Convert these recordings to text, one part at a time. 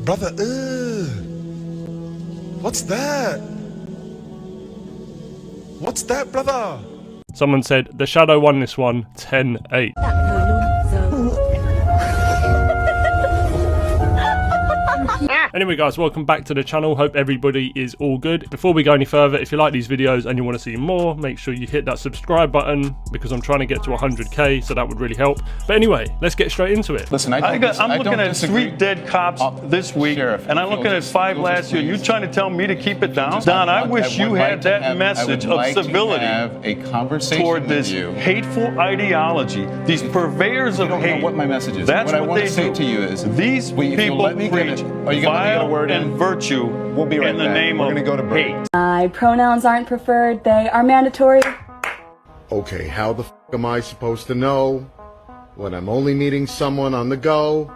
Brother, what's that? What's that, brother? Someone said, the Shadow won this one 10-8. Anyway guys, welcome back to the channel. Hope everybody is all good. Before we go any further, if you like these videos and you want to see more, make sure you hit that subscribe button because I'm trying to get to 100k, so that would really help. But anyway, let's get straight into it. Listen, I'm looking at 3 dead cops this week, and I'm looking at 5 last year. You trying to tell me to keep it down? Don, I wish you had that message of civility toward this hateful ideology, these purveyors of hate. What my message is. That's what I what want they to say do. to you is, these people preach vile and virtue We'll be right in the back. name We're of gonna go to break. hate. My pronouns aren't preferred, they are mandatory. Okay, how the f am I supposed to know when I'm only meeting someone on the go,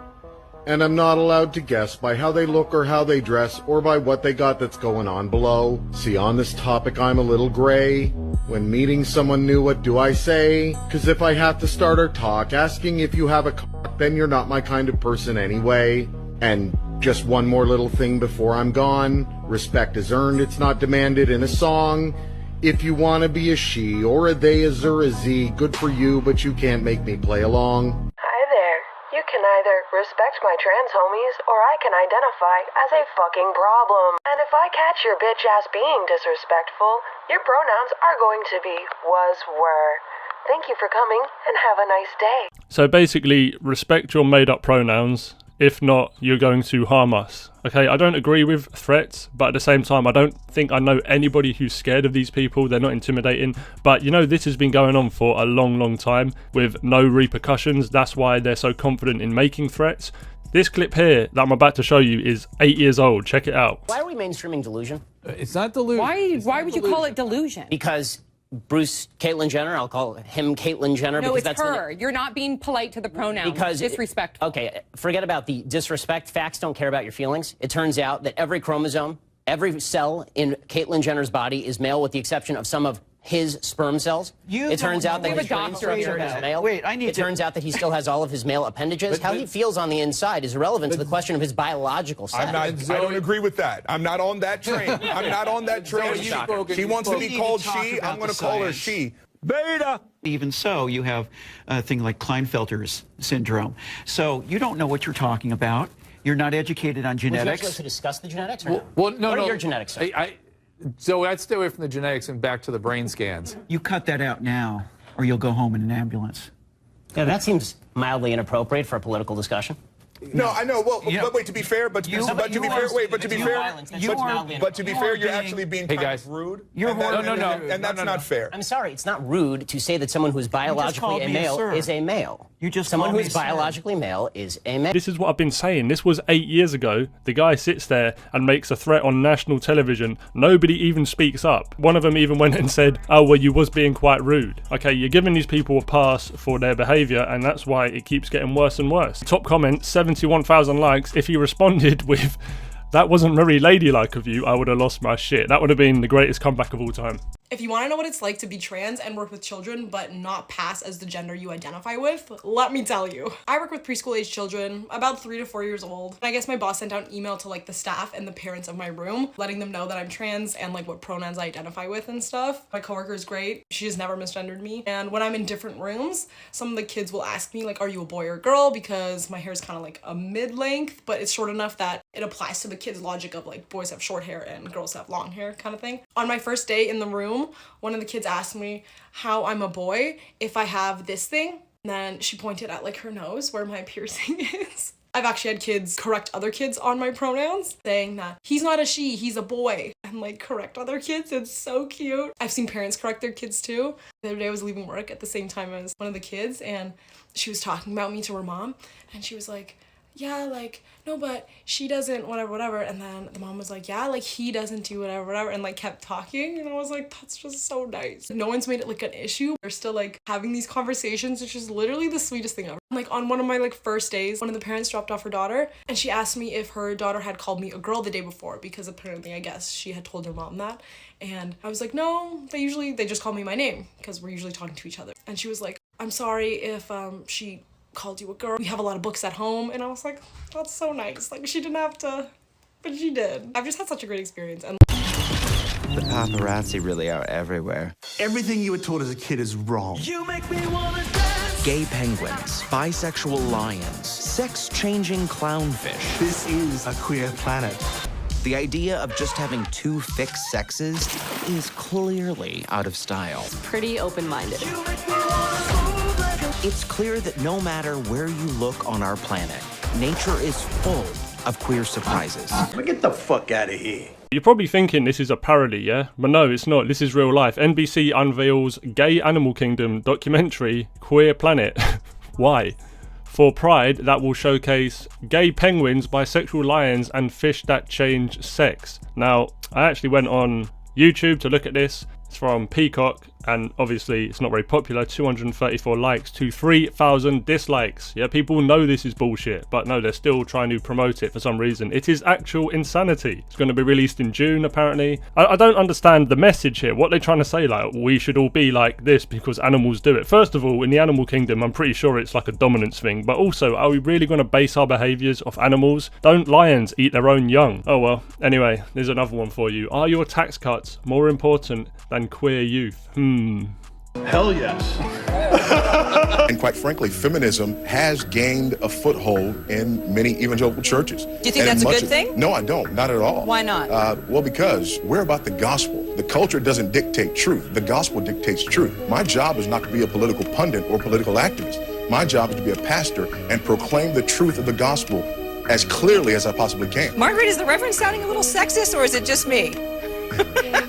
and I'm not allowed to guess by how they look or how they dress or by what they got that's going on below? See, on this topic I'm a little gray. When meeting someone new, what do I say? 'Cause if I have to start our talk asking if you have a cock, then you're not my kind of person anyway. And just one more little thing before I'm gone. Respect is earned, it's not demanded in a song. If you want to be a she or a they, a zer, a z, good for you, but you can't make me play along. Hi there. You can either respect my trans homies, or I can identify as a fucking problem. And if I catch your bitch ass being disrespectful, your pronouns are going to be was, were. Thank you for coming, and have a nice day. So basically, respect your made up pronouns. If not, you're going to harm us. Okay, I don't agree with threats, but at the same time, I don't think I know anybody who's scared of these people. They're not intimidating. But you know, this has been going on for a long time with no repercussions. That's why they're so confident in making threats. This clip here that I'm about to show you is 8 years old. Check it out. Why are we mainstreaming delusion? It's not delusion. Why would you call it delusion? Because Bruce Caitlyn Jenner, I'll call him Caitlyn Jenner. No, because it's that's her. You're not being polite to the pronoun. Because disrespectful. Okay, forget about the disrespect. Facts don't care about your feelings. It turns out that every chromosome, every cell in Caitlyn Jenner's body is male with the exception of some of his sperm cells. It turns out that his brain structure is male. It turns out that he still has all of his male appendages. How he feels on the inside is irrelevant to the question of his biological sex. I don't agree with that. I'm not on that train. I'm not on that train. She wants to be called she. I'm going to call her she. Beta. Even so, you have a thing like Klinefelter's syndrome. So you don't know what you're talking about. You're not educated on genetics. Would you like to discuss the genetics or no? Well, no, what no. are your genetics? So I'd stay away from the genetics and back to the brain scans. You cut that out now, or you'll go home in an ambulance. Yeah, that seems mildly inappropriate for a political discussion. No, I know. Well, but wait. To be fair, but to be fair, you're actually being kind of rude. And that's not fair. I'm sorry, it's not rude to say that someone who is biologically a male is a male. You just someone who is biologically male is a male. This is what I've been saying. This was 8 years ago. The guy sits there and makes a threat on national television. Nobody even speaks up. One of them even went and said, oh, well, you was being quite rude. Okay, you're giving these people a pass for their behavior, and that's why it keeps getting worse and worse. Top comment, 71,000 likes. If he responded with, that wasn't very ladylike of you, I would have lost my shit. That would have been the greatest comeback of all time. If you want to know what it's like to be trans and work with children but not pass as the gender you identify with, let me tell you. I work with preschool age children, about 3 to 4 years old. I guess my boss sent out an email to like the staff and the parents of my room, letting them know that I'm trans and like what pronouns I identify with and stuff. My coworker is great. She has never misgendered me. And when I'm in different rooms, some of the kids will ask me like, are you a boy or a girl? Because my hair is kind of like a mid-length, but it's short enough that it applies to the kids' logic of like boys have short hair and girls have long hair kind of thing. On my first day in the room, one of the kids asked me how I'm a boy if I have this thing. And then she pointed at like her nose where my piercing is. I've actually had kids correct other kids on my pronouns, saying that he's not a she, he's a boy, and like correct other kids. It's so cute. I've seen parents correct their kids too. The other day I was leaving work at the same time as one of the kids, and she was talking about me to her mom, and she was like, yeah, like, no, but she doesn't, whatever. And then the mom was like, yeah, like, he doesn't do whatever, and like kept talking. And I was like, that's just so nice. No one's made it like an issue. We're still like having these conversations, which is literally the sweetest thing ever. Like on one of my like first days, one of the parents dropped off her daughter, and she asked me if her daughter had called me a girl the day before, because apparently I guess she had told her mom that. And I was like, no, they just call me my name because we're usually talking to each other. And she was like, I'm sorry if she called you a girl. We have a lot of books at home. And I was like, that's so nice. Like, she didn't have to, but she did. I've just had such a great experience. And the paparazzi really are everywhere. Everything you were taught as a kid is wrong. You make me wanna dance. Gay penguins, bisexual lions, sex-changing clownfish. This is a queer planet. The idea of just having two fixed sexes is clearly out of style. Pretty open-minded. It's clear that no matter where you look on our planet, nature is full of queer surprises. Get the fuck out of here. You're probably thinking this is a parody, yeah? But no, it's not. This is real life. NBC unveils Gay Animal Kingdom documentary, Queer Planet. Why? For Pride, that will showcase gay penguins, bisexual lions, and fish that change sex. Now, I actually went on YouTube to look at this. It's from Peacock, and obviously it's not very popular. 234 likes to 3,000 dislikes. Yeah, people know this is bullshit, but no, they're still trying to promote it for some reason. It is actual insanity. It's going to be released in June, apparently. I don't understand the message here. What they're trying to say, like, we should all be like this because animals do it. First of all, in the animal kingdom, I'm pretty sure it's like a dominance thing, but also, are we really going to base our behaviours off animals? Don't lions eat their own young? Oh well. Anyway, there's another one for you. Are your tax cuts more important than queer youth? Hell yes. And quite frankly, feminism has gained a foothold in many evangelical churches. Do you think that's a good thing? No, I don't. Not at all. Why not? Well, because we're about the gospel. The culture doesn't dictate truth. The gospel dictates truth. My job is not to be a political pundit or political activist. My job is to be a pastor and proclaim the truth of the gospel as clearly as I possibly can. Margaret, is the Reverend sounding a little sexist, or is it just me?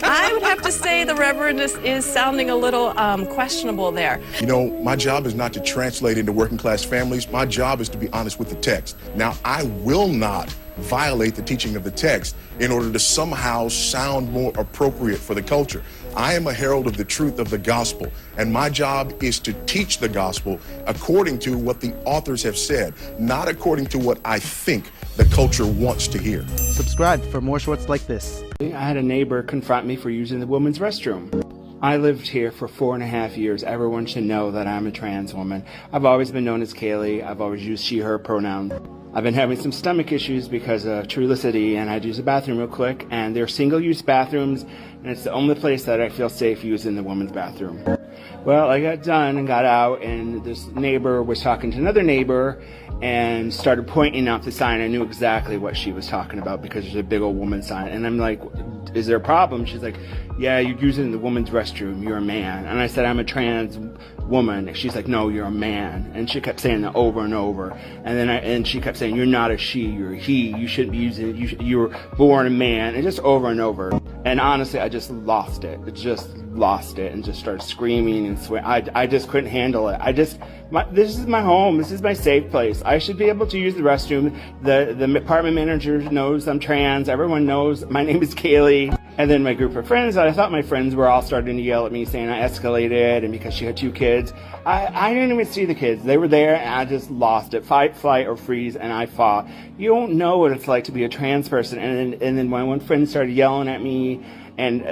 I would have to say the Reverend is sounding a little questionable there. You know, my job is not to translate into working class families. My job is to be honest with the text. Now, I will not violate the teaching of the text in order to somehow sound more appropriate for the culture. I am a herald of the truth of the gospel, and my job is to teach the gospel according to what the authors have said, not according to what I think the culture wants to hear. Subscribe for more shorts like this. I had a neighbor confront me for using the women's restroom. I lived here for 4.5 years. Everyone should know that I'm a trans woman. I've always been known as Kaylee. I've always used she, her pronoun. I've been having some stomach issues because of Trulicity, and I had to use the bathroom real quick, and they're single-use bathrooms, and it's the only place that I feel safe using the women's bathroom. Well, I got done and got out, and this neighbor was talking to another neighbor and started pointing out the sign. I knew exactly what she was talking about because there's a big old woman sign. And I'm like, is there a problem? She's like, yeah, you're using the woman's restroom. You're a man. And I said, I'm a trans woman. She's like, no, you're a man. And she kept saying that over and over. And she kept saying, you're not a she, you're a he. You shouldn't be using it. You were born a man. And just over and over. And honestly, I just lost it. Lost it and just started screaming and swearing. I just couldn't handle it. This is my home. This is my safe place. I should be able to use the restroom. The apartment manager knows I'm trans. Everyone knows my name is Kaylee. And then my group of friends, I thought my friends were all starting to yell at me saying I escalated, and because she had 2 kids. I didn't even see the kids. They were there and I just lost it. Fight, flight, or freeze, and I fought. You don't know what it's like to be a trans person. And then my one friend started yelling at me, and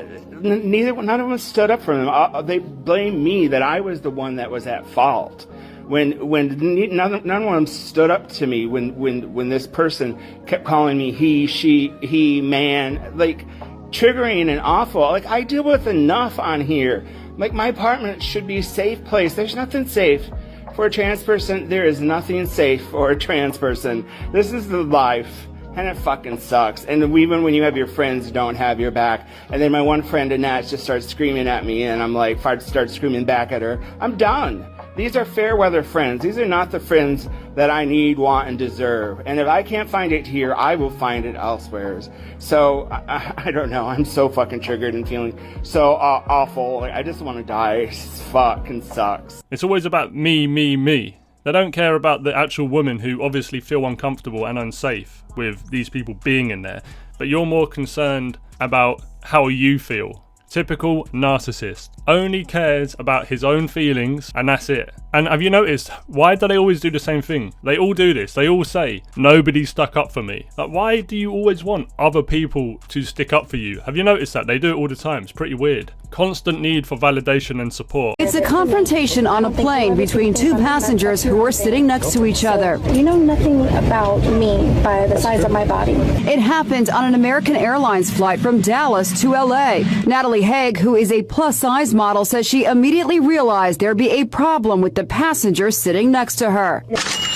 none of them stood up for them. They blamed me that I was the one that was at fault. When none of them stood up to me when this person kept calling me he, she, he, man, like triggering and awful. Like, I deal with enough on here. Like, my apartment should be a safe place. There's nothing safe for a trans person. There is nothing safe for a trans person. This is the life. And it fucking sucks. And even when you have your friends don't have your back. And then my one friend, Annette, just starts screaming at me. And I'm like, start screaming back at her. I'm done. These are fair weather friends. These are not the friends that I need, want, and deserve. And if I can't find it here, I will find it elsewhere. So, I don't know. I'm so fucking triggered and feeling so awful. Like, I just want to die. It fucking sucks. It's always about me, me, me. They don't care about the actual women who obviously feel uncomfortable and unsafe with these people being in there. But you're more concerned about how you feel. Typical narcissist. Only cares about his own feelings, and that's it. And have you noticed, why do they always do the same thing? They all do this. They all say, nobody stuck up for me. Like, why do you always want other people to stick up for you? Have you noticed that? They do it all the time. It's pretty weird. Constant need for validation and support. It's a confrontation on a plane between two passengers who are sitting next to each other. You know nothing about me by the size of my body. It happened on an American Airlines flight from Dallas to LA. Natalie Haig, who is a plus-size model, says she immediately realized there'd be a problem with the passenger sitting next to her.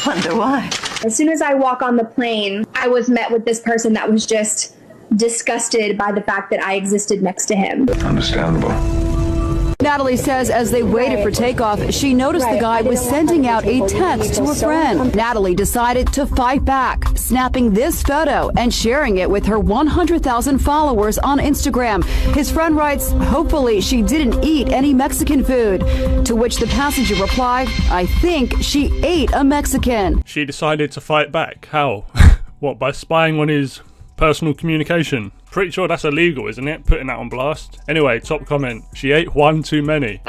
Wonder why? As soon as I walk on the plane, I was met with this person that was just disgusted by the fact that I existed next to him. Understandable. Natalie says as they waited for takeoff, she noticed the guy was sending out a text to a friend. Natalie decided to fight back, snapping this photo and sharing it with her 100,000 followers on Instagram. His friend writes, hopefully she didn't eat any Mexican food. To which the passenger replied, I think she ate a Mexican. She decided to fight back. How? What, by spying on his personal communication? Pretty sure that's illegal, isn't it? Putting that on blast. Anyway, top comment. She ate one too many.